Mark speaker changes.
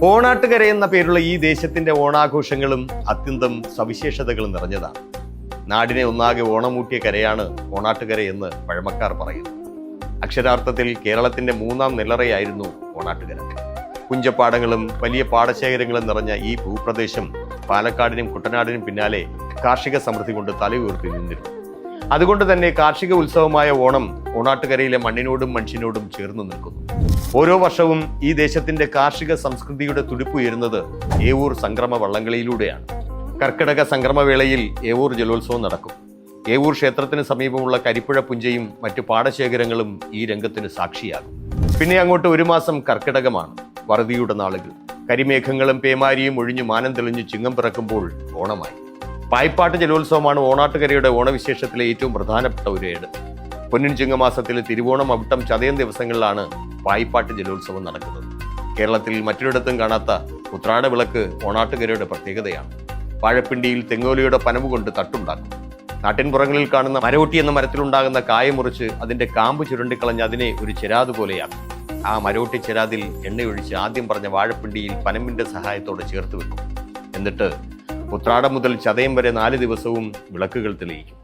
Speaker 1: ഓണാട്ടുകര എന്ന പേരുള്ള ഈ ദേശത്തിന്റെ ഓണാഘോഷങ്ങളും അത്യന്തം സവിശേഷതകളും നിറഞ്ഞതാണ്. നാടിനെ ഒന്നാകെ ഓണമൂട്ടിയ കരയാണ് ഓണാട്ടുകര എന്ന് പഴമക്കാർ പറയുന്നു. അക്ഷരാർത്ഥത്തിൽ കേരളത്തിന്റെ മൂന്നാം നെല്ലറയായിരുന്നു ഓണാട്ടുകര. പുഞ്ചപ്പാടങ്ങളും വലിയ പാടശേഖരങ്ങളും നിറഞ്ഞ ഈ ഭൂപ്രദേശം പാലക്കാടിനും കുട്ടനാടിനും പിന്നാലെ കാർഷിക സമൃദ്ധി കൊണ്ട് തലയുയർത്തി നിന്നിരുന്നു. അതുകൊണ്ട് തന്നെ കാർഷിക ഉത്സവമായ ഓണം ഓണാട്ടുകരയിലെ മണ്ണിനോടും മനുഷ്യനോടും ചേർന്ന് നിൽക്കുന്നു. ഓരോ വർഷവും ഈ ദേശത്തിന്റെ കാർഷിക സംസ്കൃതിയുടെ തുടിപ്പുയരുന്നത് ഏവൂർ സംക്രമ വള്ളംകളിയിലൂടെയാണ്. കർക്കിടക സംക്രമവേളയിൽ ഏവൂർ ജലോത്സവം നടക്കും. ഏവൂർ ക്ഷേത്രത്തിന് സമീപമുള്ള കരിപ്പുഴ പുഞ്ചയും മറ്റു പാടശേഖരങ്ങളും ഈ രംഗത്തിന് സാക്ഷിയാകും. പിന്നെ അങ്ങോട്ട് ഒരു മാസം കർക്കിടകമാണ്, വറുതിയുടെ നാളുകൾ. കരിമേഘങ്ങളും പേമാരിയും ഒഴിഞ്ഞു മാനം തെളിഞ്ഞു ചിങ്ങം പിറക്കുമ്പോൾ ഓണമായി. പായിപ്പാട്ട് ജലോത്സവമാണ് ഓണാട്ടുകരയുടെ ഓണവിശേഷത്തിലെ ഏറ്റവും പ്രധാനപ്പെട്ട ഒരു ഏട്. പൊന്നിൻ ചിങ്ങമാസത്തിലെ തിരുവോണം, അവിട്ടം, ചതയം ദിവസങ്ങളിലാണ് പായിപ്പാട്ട് ജലോത്സവം നടക്കുന്നത്. കേരളത്തിൽ മറ്റൊരിടത്തും കാണാത്ത ഉത്രാട വിളക്ക് ഓണാട്ടുകരയുടെ പ്രത്യേകതയാണ്. വാഴപ്പിണ്ടിയിൽ തെങ്ങോലിയുടെ പനവ് കൊണ്ട് തട്ടുണ്ടാക്കും. നാട്ടിൻപുറങ്ങളിൽ കാണുന്ന മരോട്ടി എന്ന മരത്തിലുണ്ടാകുന്ന കായ മുറിച്ച് അതിന്റെ കാമ്പ് ചുരുണ്ടിക്കളഞ്ഞ് അതിനെ ഒരു ചെരാത് പോലെയാക്കും. ആ മരോട്ടി ചെരാതിൽ എണ്ണയൊഴിച്ച് ആദ്യം പറഞ്ഞ വാഴപ്പിണ്ടിയിൽ പനമ്പിന്റെ സഹായത്തോടെ ചേർത്ത് വെക്കും. എന്നിട്ട് ഉത്രാടം മുതൽ ചതയം വരെ 4 ദിവസവും വിളക്കുകൾ തെളിയിക്കും.